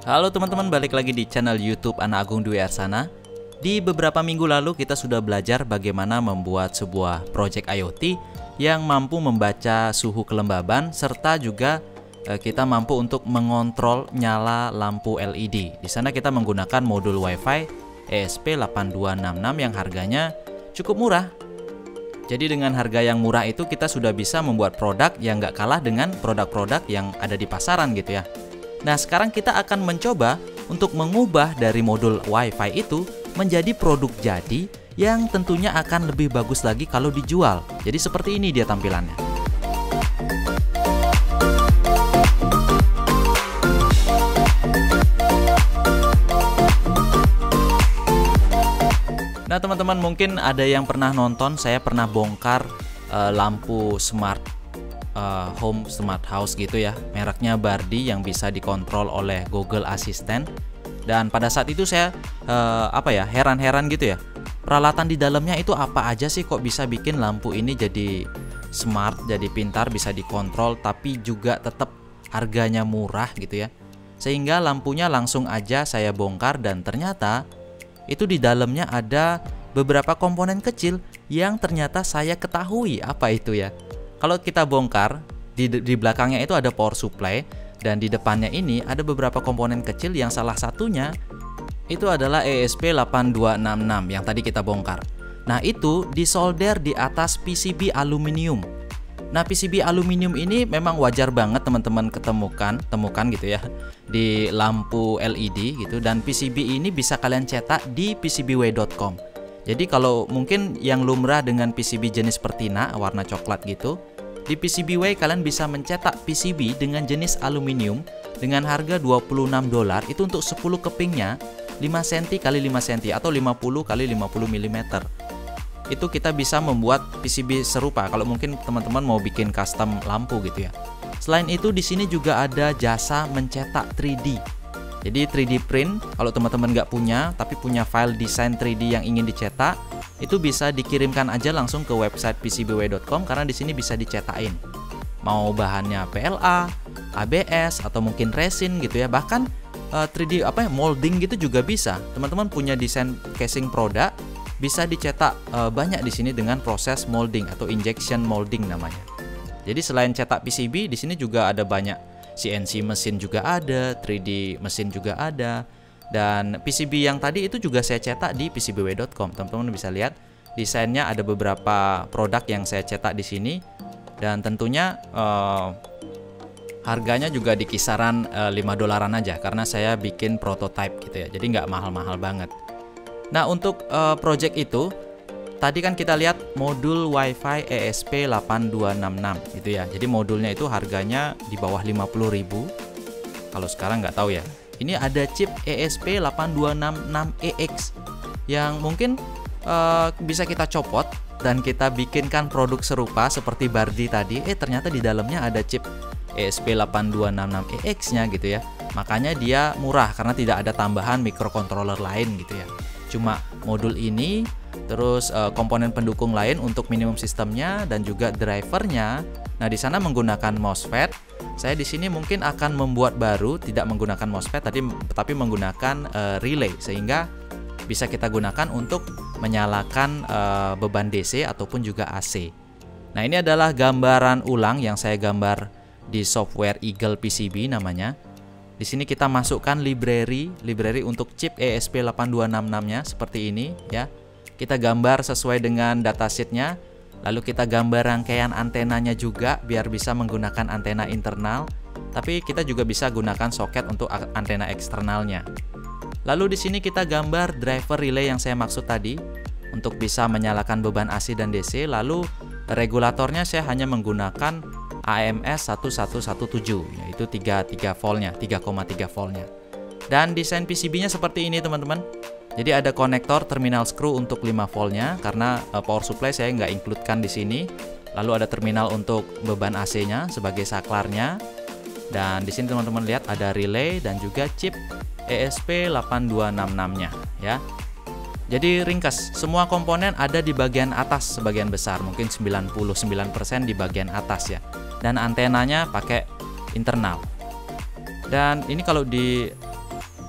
Halo teman-teman, balik lagi di channel YouTube Ana Agung Dwi Arsana. Di beberapa minggu lalu kita sudah belajar bagaimana membuat sebuah project IoT yang mampu membaca suhu kelembaban serta juga kita mampu untuk mengontrol nyala lampu LED. Di sana kita menggunakan modul Wi-Fi ESP8266 yang harganya cukup murah. Jadi dengan harga yang murah itu kita sudah bisa membuat produk yang nggak kalah dengan produk-produk yang ada di pasaran gitu ya. Nah sekarang kita akan mencoba untuk mengubah dari modul Wi-Fi itu menjadi produk jadi yang tentunya akan lebih bagus lagi kalau dijual. Jadi seperti ini dia tampilannya. Nah teman-teman, mungkin ada yang pernah nonton, saya pernah bongkar lampu smart home, smart house gitu ya, mereknya Bardi yang bisa dikontrol oleh Google Assistant. Dan pada saat itu saya heran-heran gitu ya, peralatan di dalamnya itu apa aja sih kok bisa bikin lampu ini jadi smart, jadi pintar, bisa dikontrol tapi juga tetap harganya murah gitu ya. Sehingga lampunya langsung aja saya bongkar dan ternyata itu di dalamnya ada beberapa komponen kecil yang ternyata saya ketahui apa itu ya. Kalau kita bongkar, di belakangnya itu ada power supply dan di depannya ini ada beberapa komponen kecil yang salah satunya itu adalah ESP8266 yang tadi kita bongkar. Nah itu disolder di atas PCB aluminium. Nah PCB aluminium ini memang wajar banget teman-teman temukan gitu ya di lampu LED gitu, dan PCB ini bisa kalian cetak di PCBWay.com. Jadi kalau mungkin yang lumrah dengan PCB jenis Pertina warna coklat gitu, di PCBWay kalian bisa mencetak PCB dengan jenis aluminium dengan harga $26 itu untuk 10 kepingnya 5 cm x 5 cm atau 50 x 50 mm. Itu kita bisa membuat PCB serupa kalau mungkin teman-teman mau bikin custom lampu gitu ya. Selain itu di sini juga ada jasa mencetak 3D. Jadi 3D print kalau teman-teman nggak punya tapi punya file desain 3D yang ingin dicetak, itu bisa dikirimkan aja langsung ke website PCBWay.com karena di sini bisa dicetakin. Mau bahannya PLA, ABS atau mungkin resin gitu ya. Bahkan 3D molding gitu juga bisa. Teman-teman punya desain casing produk bisa dicetak banyak di sini dengan proses molding atau injection molding namanya. Jadi selain cetak PCB, di sini juga ada banyak CNC mesin juga ada, 3D mesin juga ada, dan PCB yang tadi itu juga saya cetak di PCBWay.com. Teman-teman bisa lihat desainnya, ada beberapa produk yang saya cetak di sini, dan tentunya harganya juga di kisaran $5 aja karena saya bikin prototype gitu ya. Jadi nggak mahal-mahal banget. Nah untuk project itu tadi kan kita lihat modul Wi-Fi ESP8266 gitu ya. Jadi modulnya itu harganya di bawah 50.000. Kalau sekarang nggak tahu ya. Ini ada chip ESP8266EX yang mungkin bisa kita copot dan kita bikinkan produk serupa seperti Bardi tadi. Ternyata di dalamnya ada chip ESP8266EX-nya gitu ya. Makanya dia murah karena tidak ada tambahan microcontroller lain gitu ya. Cuma modul ini, terus komponen pendukung lain untuk minimum sistemnya dan juga drivernya. Nah di sana menggunakan MOSFET. Saya di sini mungkin akan membuat baru, tidak menggunakan MOSFET tapi menggunakan relay sehingga bisa kita gunakan untuk menyalakan beban DC ataupun juga AC. Nah ini adalah gambaran ulang yang saya gambar di software Eagle PCB namanya. Di sini kita masukkan library untuk chip ESP8266-nya seperti ini ya. Kita gambar sesuai dengan datasheet-nya, lalu kita gambar rangkaian antenanya juga biar bisa menggunakan antena internal, tapi kita juga bisa gunakan soket untuk antena eksternalnya. Lalu di sini kita gambar driver relay yang saya maksud tadi untuk bisa menyalakan beban AC dan DC, lalu regulatornya saya hanya menggunakan AMS 1117 yaitu 3,3 voltnya. Dan desain PCB-nya seperti ini teman-teman. Jadi ada konektor terminal screw untuk 5 voltnya karena power supply saya nggak includekan di sini. Lalu ada terminal untuk beban AC-nya sebagai saklarnya. Dan di sini teman-teman lihat ada relay dan juga chip ESP8266-nya ya. Jadi ringkas, semua komponen ada di bagian atas sebagian besar, mungkin 99% di bagian atas ya. Dan antenanya pakai internal. Dan ini kalau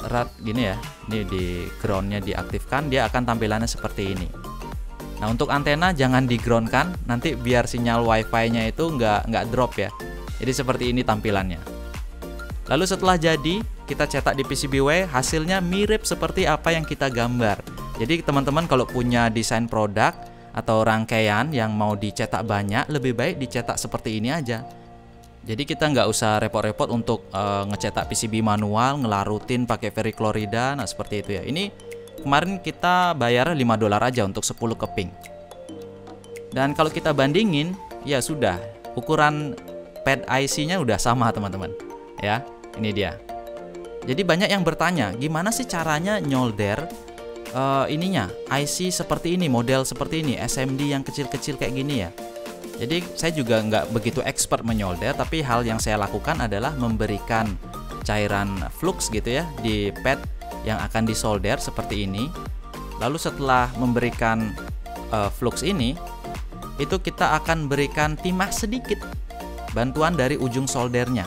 erat gini ya, ini di groundnya diaktifkan, dia akan tampilannya seperti ini. Nah, untuk antena jangan di ground kan, nanti biar sinyal wifi-nya itu nggak drop ya. Jadi seperti ini tampilannya. Lalu setelah jadi, kita cetak di PCBWay, hasilnya mirip seperti apa yang kita gambar. Jadi teman-teman kalau punya desain produk atau rangkaian yang mau dicetak banyak, lebih baik dicetak seperti ini aja. Jadi kita nggak usah repot-repot untuk ngecetak PCB manual, ngelarutin pakai Verichlorida, nah seperti itu ya. Ini kemarin kita bayar $5 aja untuk 10 keping. Dan kalau kita bandingin, ya sudah, ukuran pad IC-nya udah sama teman-teman. Ya, ini dia. Jadi banyak yang bertanya, gimana sih caranya nyolder ininya IC seperti ini, model seperti ini, SMD yang kecil-kecil kayak gini ya. Jadi saya juga nggak begitu expert menyolder, tapi hal yang saya lakukan adalah memberikan cairan flux gitu ya di pad yang akan disolder seperti ini. Lalu setelah memberikan flux ini, itu kita akan berikan timah sedikit, bantuan dari ujung soldernya.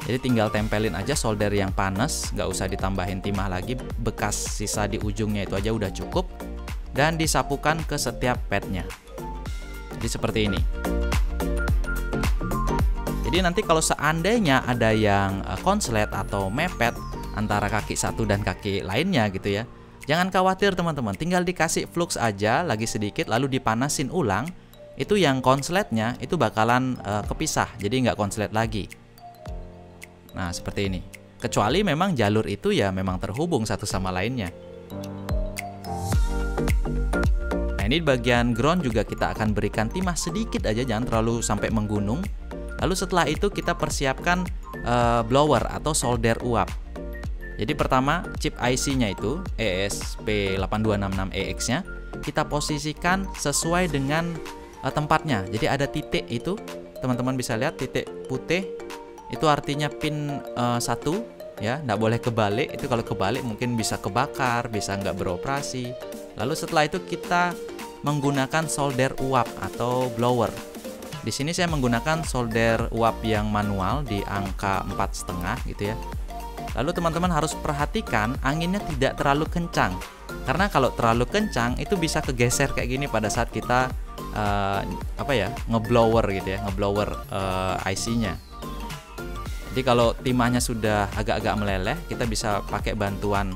Jadi tinggal tempelin aja solder yang panas, nggak usah ditambahin timah lagi, bekas sisa di ujungnya itu aja udah cukup, dan disapukan ke setiap padnya. Jadi seperti ini. Jadi nanti kalau seandainya ada yang konslet atau mepet antara kaki satu dan kaki lainnya gitu ya, jangan khawatir teman-teman, tinggal dikasih flux aja lagi sedikit lalu dipanasin ulang, itu yang konsletnya itu bakalan kepisah, jadi nggak konslet lagi. Nah seperti ini. Kecuali memang jalur itu ya memang terhubung satu sama lainnya. Ini di bagian ground juga kita akan berikan timah sedikit aja, jangan terlalu sampai menggunung. Lalu setelah itu kita persiapkan blower atau solder uap. Jadi pertama chip IC-nya itu ESP8266EX-nya kita posisikan sesuai dengan tempatnya. Jadi ada titik itu, teman-teman bisa lihat titik putih itu artinya pin 1 ya, nggak boleh kebalik. Itu kalau kebalik mungkin bisa kebakar, bisa nggak beroperasi. Lalu setelah itu kita menggunakan solder uap atau blower. Di sini saya menggunakan solder uap yang manual di angka 4,5 gitu ya. Lalu teman-teman harus perhatikan anginnya tidak terlalu kencang, karena kalau terlalu kencang itu bisa kegeser kayak gini pada saat kita ngeblower gitu ya, ngeblower IC-nya. Jadi kalau timahnya sudah agak-agak meleleh, kita bisa pakai bantuan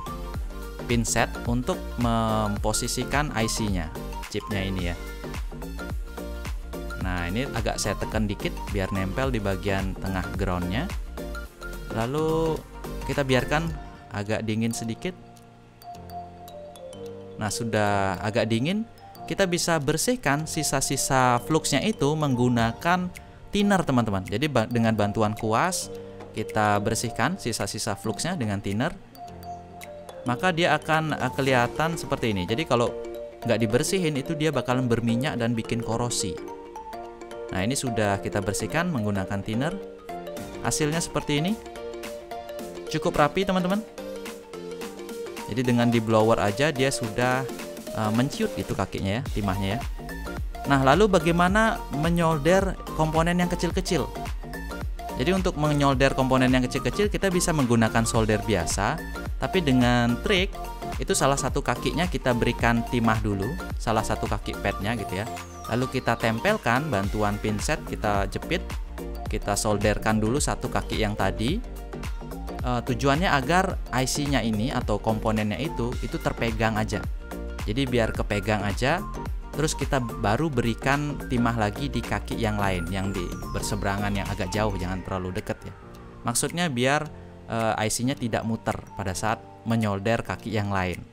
pinset untuk memposisikan IC-nya, chipnya ini ya. Nah ini agak saya tekan dikit biar nempel di bagian tengah groundnya. Lalu kita biarkan agak dingin sedikit. Nah sudah agak dingin, kita bisa bersihkan sisa-sisa fluxnya itu menggunakan thinner teman-teman. Jadi dengan bantuan kuas kita bersihkan sisa-sisa fluxnya dengan thinner, maka dia akan kelihatan seperti ini. Jadi kalau nggak dibersihin itu dia bakalan berminyak dan bikin korosi. Nah ini sudah kita bersihkan menggunakan thinner. Hasilnya seperti ini. Cukup rapi teman-teman. Jadi dengan di blower aja dia sudah menciut gitu kakinya ya, timahnya ya. Nah lalu bagaimana menyolder komponen yang kecil-kecil? Jadi untuk menyolder komponen yang kecil-kecil kita bisa menggunakan solder biasa, tapi dengan trik itu salah satu kakinya kita berikan timah dulu, salah satu kaki padnya gitu ya. Lalu kita tempelkan bantuan pinset, kita jepit, kita solderkan dulu satu kaki yang tadi. Tujuannya agar IC-nya ini atau komponennya itu terpegang aja. Jadi biar kepegang aja, terus kita baru berikan timah lagi di kaki yang lain, yang di berseberangan yang agak jauh, jangan terlalu dekat ya. Maksudnya biar IC-nya tidak muter pada saat menyolder kaki yang lain.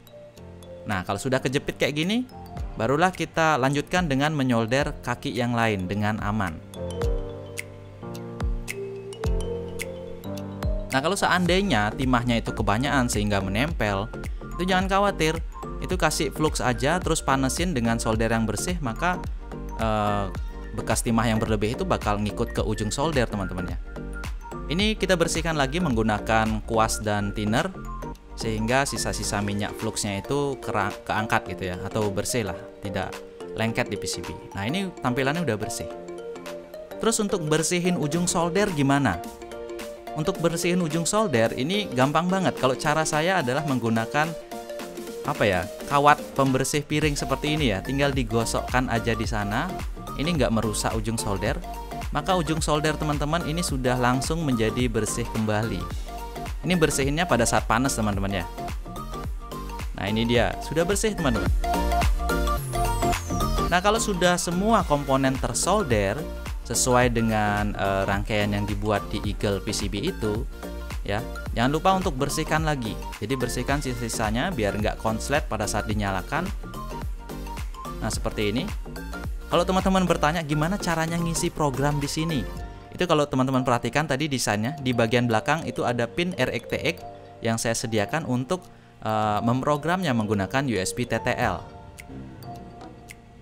Nah kalau sudah kejepit kayak gini, barulah kita lanjutkan dengan menyolder kaki yang lain dengan aman. Nah kalau seandainya timahnya itu kebanyakan sehingga menempel, itu jangan khawatir, itu kasih flux aja terus panesin dengan solder yang bersih, maka bekas timah yang berlebih itu bakal ngikut ke ujung solder teman-teman ya. Ini kita bersihkan lagi menggunakan kuas dan thinner sehingga sisa-sisa minyak fluxnya itu keangkat gitu ya, atau bersih lah, tidak lengket di PCB. Nah ini tampilannya udah bersih. Terus untuk bersihin ujung solder gimana? Untuk bersihin ujung solder ini gampang banget. Kalau cara saya adalah menggunakan kawat pembersih piring seperti ini ya. Tinggal digosokkan aja di sana. Ini nggak merusak ujung solder. Maka ujung solder teman-teman ini sudah langsung menjadi bersih kembali. Ini bersihinnya pada saat panas teman-teman ya. Nah ini dia, sudah bersih teman-teman. Nah kalau sudah semua komponen tersolder sesuai dengan rangkaian yang dibuat di Eagle PCB itu, ya jangan lupa untuk bersihkan lagi. Jadi bersihkan sisa-sisanya biar nggak konslet pada saat dinyalakan. Nah seperti ini. Kalau teman-teman bertanya gimana caranya ngisi program di sini, itu kalau teman-teman perhatikan tadi desainnya di bagian belakang itu ada pin RxTx yang saya sediakan untuk memprogramnya menggunakan USB TTL.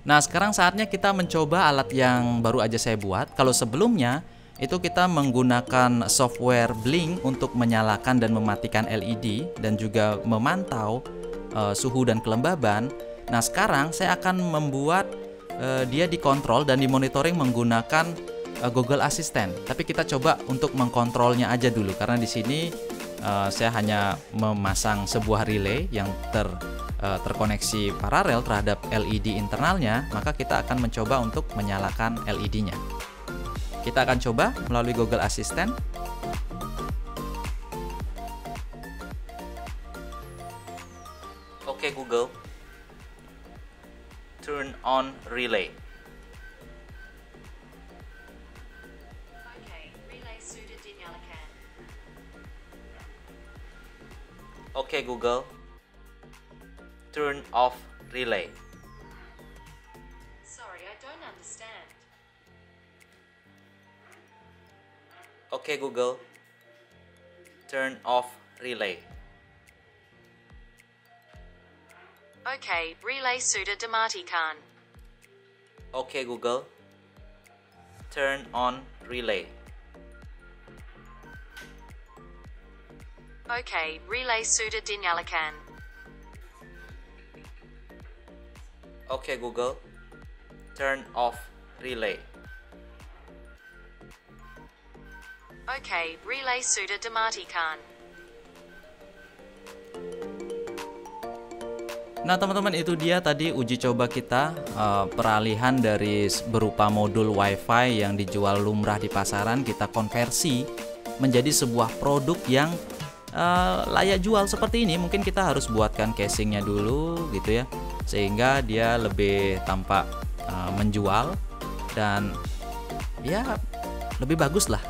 Nah sekarang saatnya kita mencoba alat yang baru aja saya buat. Kalau sebelumnya itu kita menggunakan software Blink untuk menyalakan dan mematikan LED dan juga memantau suhu dan kelembaban. Nah sekarang saya akan membuat dia dikontrol dan dimonitoring menggunakan Google Assistant. Tapi kita coba untuk mengkontrolnya aja dulu karena di sini saya hanya memasang sebuah relay yang terkoneksi paralel terhadap LED internalnya. Maka kita akan mencoba untuk menyalakan LED-nya. Kita akan coba melalui Google Assistant. Oke Google, turn on relay. Okay, relay sudah dinyalakan. Oke Google, turn off relay. Sorry, I don't understand. Oke Google, turn off relay. Okay, relay sudah dimatikan. Oke Google, turn on relay. Okay, relay sudah dinyalakan. Oke Google, turn off relay. Okay, relay sudah dimatikan. Nah teman-teman itu dia tadi uji coba kita peralihan dari berupa modul WiFi yang dijual lumrah di pasaran, kita konversi menjadi sebuah produk yang layak jual seperti ini. Mungkin kita harus buatkan casingnya dulu gitu ya, sehingga dia lebih tampak menjual dan ya lebih bagus lah.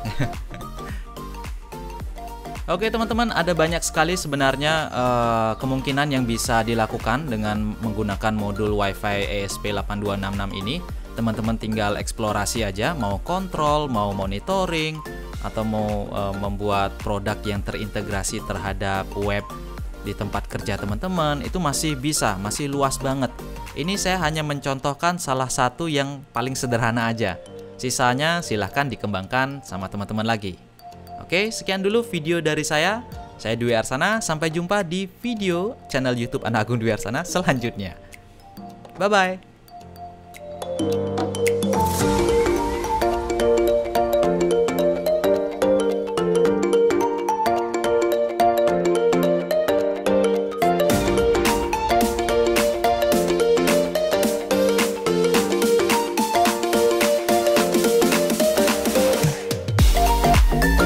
Oke teman-teman, ada banyak sekali sebenarnya kemungkinan yang bisa dilakukan dengan menggunakan modul WiFi ESP8266 ini. Teman-teman tinggal eksplorasi aja, mau kontrol, mau monitoring, atau mau membuat produk yang terintegrasi terhadap web di tempat kerja teman-teman, itu masih bisa, masih luas banget. Ini saya hanya mencontohkan salah satu yang paling sederhana aja. Sisanya silahkan dikembangkan sama teman-teman lagi. Oke, sekian dulu video dari saya. Saya Dwi Arsana, sampai jumpa di video channel YouTube Anda Agung Dwi Arsana selanjutnya. Bye-bye.